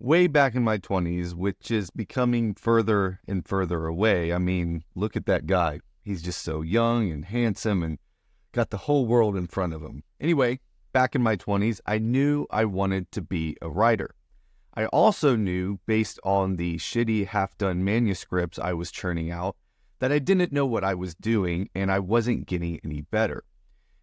way back in my 20s, which is becoming further and further away. I mean, look at that guy. He's just so young and handsome and got the whole world in front of him. Anyway, back in my 20s, I knew I wanted to be a writer. I also knew, based on the shitty half-done manuscripts I was churning out, that I didn't know what I was doing and I wasn't getting any better.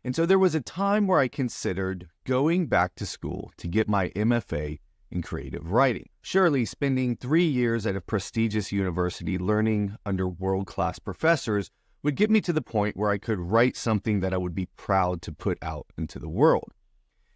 And so there was a time where I considered going back to school to get my MFA in creative writing. Surely spending 3 years at a prestigious university learning under world-class professors would get me to the point where I could write something that I would be proud to put out into the world.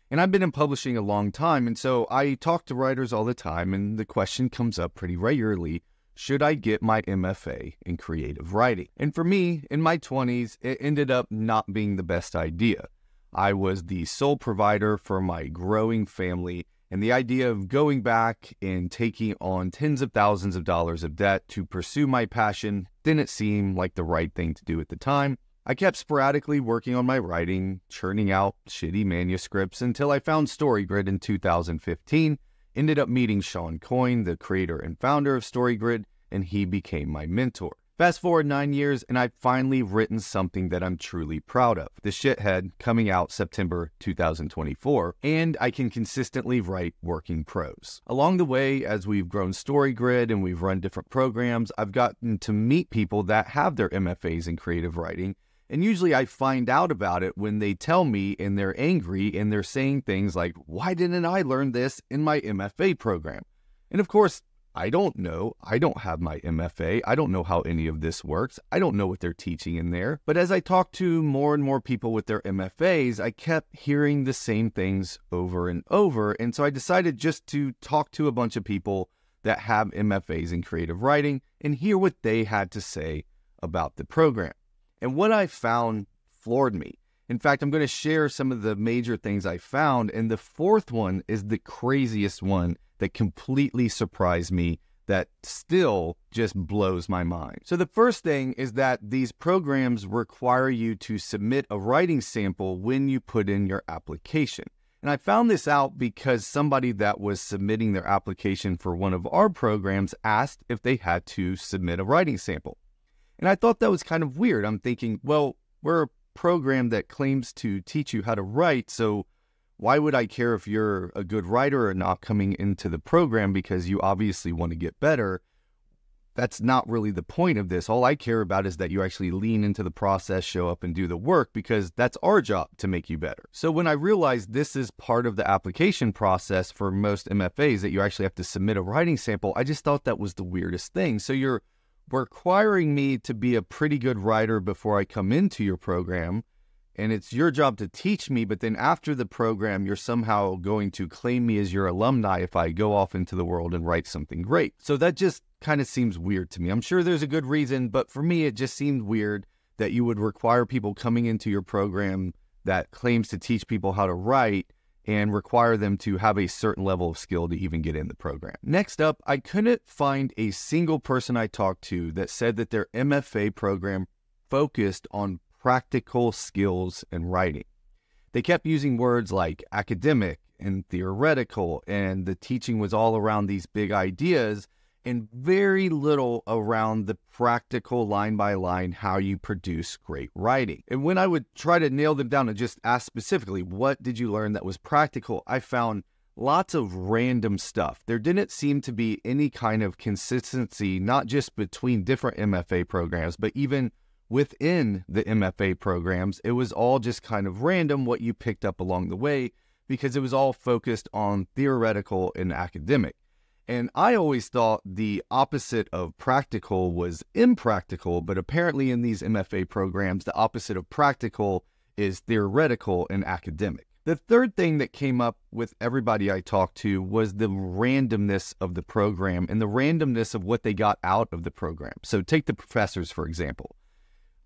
And I've been in publishing a long time, and so I talk to writers all the time, and the question comes up pretty regularly, should I get my MFA in creative writing? And for me, in my 20s, it ended up not being the best idea. I was the sole provider for my growing family, and the idea of going back and taking on tens of thousands of dollars of debt to pursue my passion didn't seem like the right thing to do at the time. I kept sporadically working on my writing, churning out shitty manuscripts until I found StoryGrid in 2015, ended up meeting Shawn Coyne, the creator and founder of StoryGrid, and he became my mentor. Fast forward 9 years, and I've finally written something that I'm truly proud of. The Shithead, coming out September 2024, and I can consistently write working prose. Along the way, as we've grown StoryGrid and we've run different programs, I've gotten to meet people that have their MFAs in creative writing, and usually I find out about it when they tell me and they're angry and they're saying things like, why didn't I learn this in my MFA program? And of course, I don't know. I don't have my MFA. I don't know how any of this works. I don't know what they're teaching in there. But as I talked to more and more people with their MFAs, I kept hearing the same things over and over. And so I decided just to talk to a bunch of people that have MFAs in creative writing and hear what they had to say about the program. And what I found floored me. In fact, I'm going to share some of the major things I found. And the fourth one is the craziest one that completely surprised me, that still just blows my mind. So the first thing is that these programs require you to submit a writing sample when you put in your application. And I found this out because somebody that was submitting their application for one of our programs asked if they had to submit a writing sample. And I thought that was kind of weird. I'm thinking, well, we're a program that claims to teach you how to write, so why would I care if you're a good writer or not coming into the program, because you obviously want to get better? That's not really the point of this. All I care about is that you actually lean into the process, show up and do the work, because that's our job to make you better. So when I realized this is part of the application process for most MFAs, that you actually have to submit a writing sample, I just thought that was the weirdest thing. So you're requiring me to be a pretty good writer before I come into your program, and it's your job to teach me, but then after the program, you're somehow going to claim me as your alumni if I go off into the world and write something great. So that just kind of seems weird to me. I'm sure there's a good reason, but for me, it just seemed weird that you would require people coming into your program that claims to teach people how to write and require them to have a certain level of skill to even get in the program. Next up, I couldn't find a single person I talked to that said that their MFA program focused on practical skills in writing. They kept using words like academic and theoretical, and the teaching was all around these big ideas and very little around the practical line by line how you produce great writing. And when I would try to nail them down and just ask specifically, what did you learn that was practical, I found lots of random stuff. There didn't seem to be any kind of consistency, not just between different MFA programs, but even within the MFA programs. It was all just kind of random what you picked up along the way, because it was all focused on theoretical and academic. And I always thought the opposite of practical was impractical, but apparently in these MFA programs, the opposite of practical is theoretical and academic. The third thing that came up with everybody I talked to was the randomness of the program and the randomness of what they got out of the program. So take the professors, for example.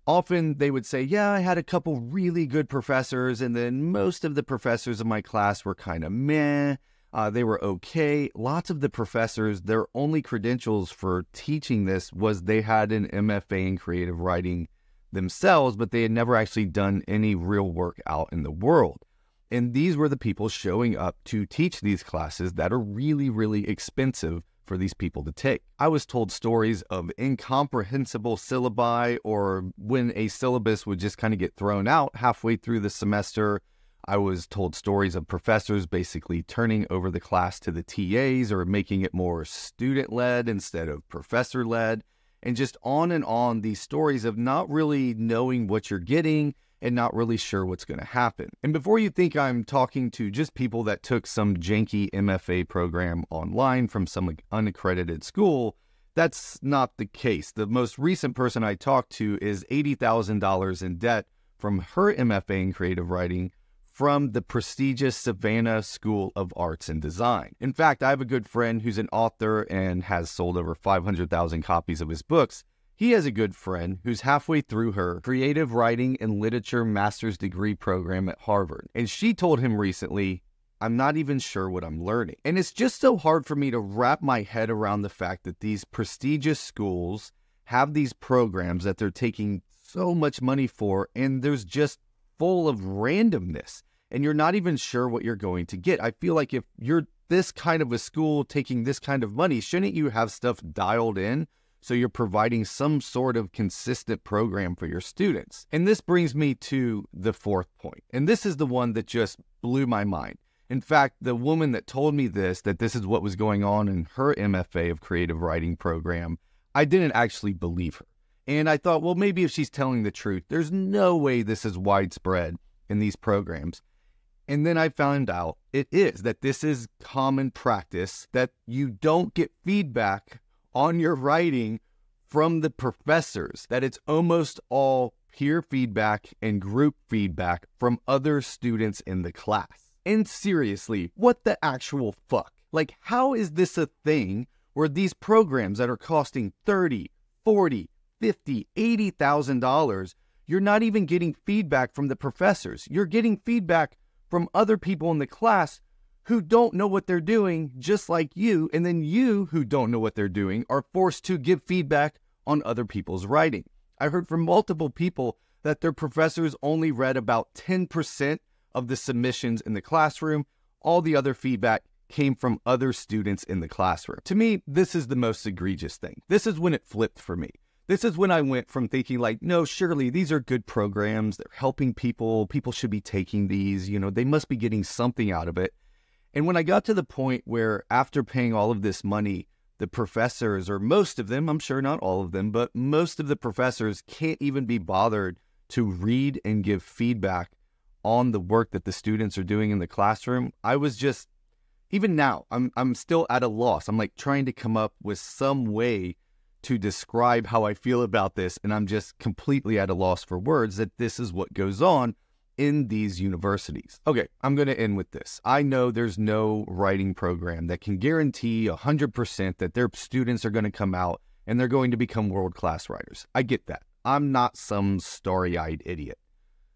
Often they would say, yeah, I had a couple really good professors, and then most of the professors in my class were kind of meh. They were okay. Lots of the professors, their only credentials for teaching this was they had an MFA in creative writing themselves, but they had never actually done any real work out in the world. And these were the people showing up to teach these classes that are really, really expensive for these people to take. I was told stories of incomprehensible syllabi, or when a syllabus would just kind of get thrown out halfway through the semester. I was told stories of professors basically turning over the class to the TAs or making it more student-led instead of professor-led, and just on these stories of not really knowing what you're getting and not really sure what's going to happen. And before you think I'm talking to just people that took some janky MFA program online from some unaccredited school, that's not the case. The most recent person I talked to is $80,000 in debt from her MFA in creative writing from the prestigious Savannah School of Arts and Design. In fact, I have a good friend who's an author and has sold over 500,000 copies of his books. He has a good friend who's halfway through her creative writing and literature master's degree program at Harvard. And she told him recently, I'm not even sure what I'm learning. And it's just so hard for me to wrap my head around the fact that these prestigious schools have these programs that they're taking so much money for, and there's just full of randomness, and you're not even sure what you're going to get. I feel like if you're this kind of a school taking this kind of money, shouldn't you have stuff dialed in so you're providing some sort of consistent program for your students? And this brings me to the fourth point. And this is the one that just blew my mind. In fact, the woman that told me that this is what was going on in her MFA of creative writing program, I didn't actually believe her. And I thought, well, maybe if she's telling the truth, there's no way this is widespread in these programs. And then I found out it is, that this is common practice, that you don't get feedback on your writing from the professors, that it's almost all peer feedback and group feedback from other students in the class. And seriously, what the actual fuck? Like, how is this a thing where these programs that are costing $30, $40, $50, $80,000, you're not even getting feedback from the professors. You're getting feedback from other people in the class who don't know what they're doing, just like you, and then you, who don't know what they're doing, are forced to give feedback on other people's writing. I heard from multiple people that their professors only read about 10% of the submissions in the classroom. All the other feedback came from other students in the classroom. To me, this is the most egregious thing. This is when it flipped for me. This is when I went from thinking like, no, surely these are good programs. They're helping people. People should be taking these. They must be getting something out of it. And when I got to the point where after paying all of this money, the professors, or most of them, I'm sure not all of them, but most of the professors can't even be bothered to read and give feedback on the work that the students are doing in the classroom, I was just, even now, I'm still at a loss. I'm like trying to come up with some way to describe how I feel about this, and I'm just completely at a loss for words that this is what goes on in these universities. Okay, I'm going to end with this. I know there's no writing program that can guarantee 100% that their students are going to come out and they're going to become world-class writers. I get that. I'm not some starry-eyed idiot.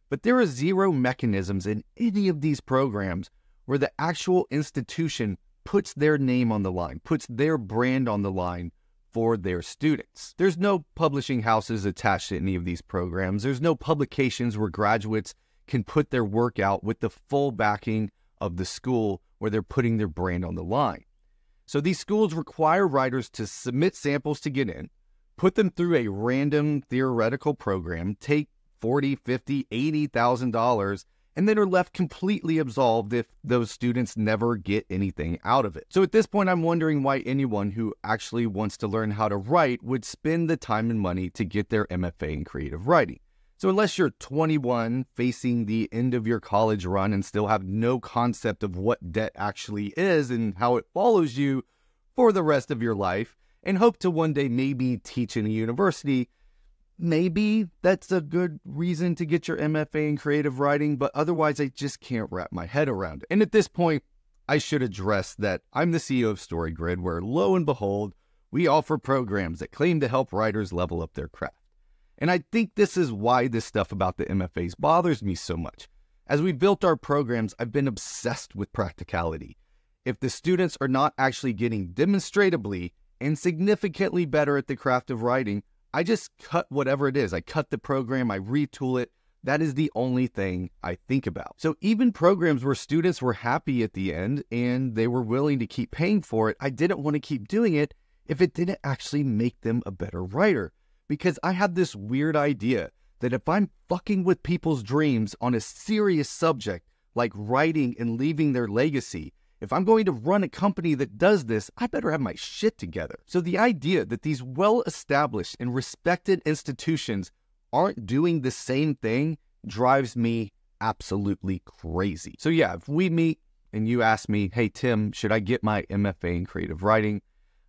But there are zero mechanisms in any of these programs where the actual institution puts their name on the line, puts their brand on the line for their students. There's no publishing houses attached to any of these programs. There's no publications where graduates can put their work out with the full backing of the school where they're putting their brand on the line. So these schools require writers to submit samples to get in, put them through a random theoretical program, take $40,000, $50,000, $80,000, and then are left completely absolved if those students never get anything out of it. So at this point, I'm wondering why anyone who actually wants to learn how to write would spend the time and money to get their MFA in creative writing. So unless you're 21, facing the end of your college run and still have no concept of what debt actually is and how it follows you for the rest of your life, and hope to one day maybe teach in a university, maybe that's a good reason to get your MFA in creative writing, but otherwise I just can't wrap my head around it. And at this point, I should address that I'm the CEO of StoryGrid, where lo and behold, we offer programs that claim to help writers level up their craft. And I think this is why this stuff about the MFAs bothers me so much. As we built our programs, I've been obsessed with practicality. If the students are not actually getting demonstratably and significantly better at the craft of writing, I just cut whatever it is. I cut the program, I retool it, That is the only thing I think about. So even programs where students were happy at the end and they were willing to keep paying for it, I didn't want to keep doing it if it didn't actually make them a better writer. Because I had this weird idea that if I'm fucking with people's dreams on a serious subject like writing and leaving their legacy, if I'm going to run a company that does this, I better have my shit together. So the idea that these well-established and respected institutions aren't doing the same thing drives me absolutely crazy. So yeah, if we meet and you ask me, hey Tim, should I get my MFA in creative writing?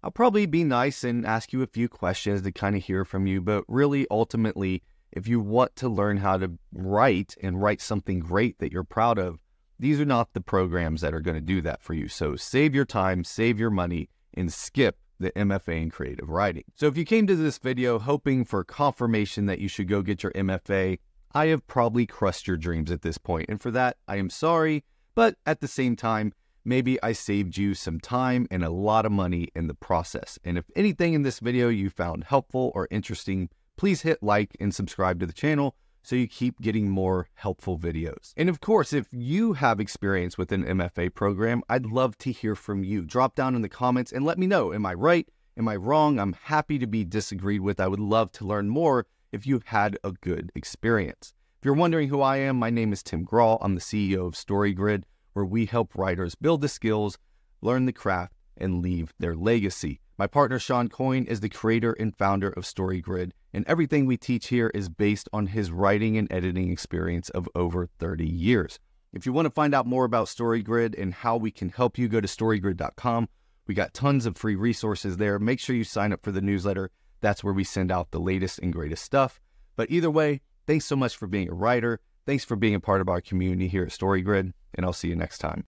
I'll probably be nice and ask you a few questions to kind of hear from you, but really ultimately, if you want to learn how to write and write something great that you're proud of, these are not the programs that are going to do that for you. So save your time, save your money, and skip the MFA in creative writing. So if you came to this video hoping for confirmation that you should go get your MFA, I have probably crushed your dreams at this point. And for that, I am sorry. But at the same time, maybe I saved you some time and a lot of money in the process. And if anything in this video you found helpful or interesting, please hit like and subscribe to the channel so you keep getting more helpful videos. And of course, if you have experience with an MFA program, I'd love to hear from you. Drop down in the comments and let me know, am I right? Am I wrong? I'm happy to be disagreed with. I would love to learn more if you've had a good experience. If you're wondering who I am, my name is Tim Grahl. I'm the CEO of StoryGrid, where we help writers build the skills, learn the craft, and leave their legacy. My partner, Shawn Coyne, is the creator and founder of StoryGrid, and everything we teach here is based on his writing and editing experience of over 30 years. If you want to find out more about StoryGrid and how we can help you, go to storygrid.com. We got tons of free resources there. Make sure you sign up for the newsletter. That's where we send out the latest and greatest stuff. But either way, thanks so much for being a writer. Thanks for being a part of our community here at StoryGrid, and I'll see you next time.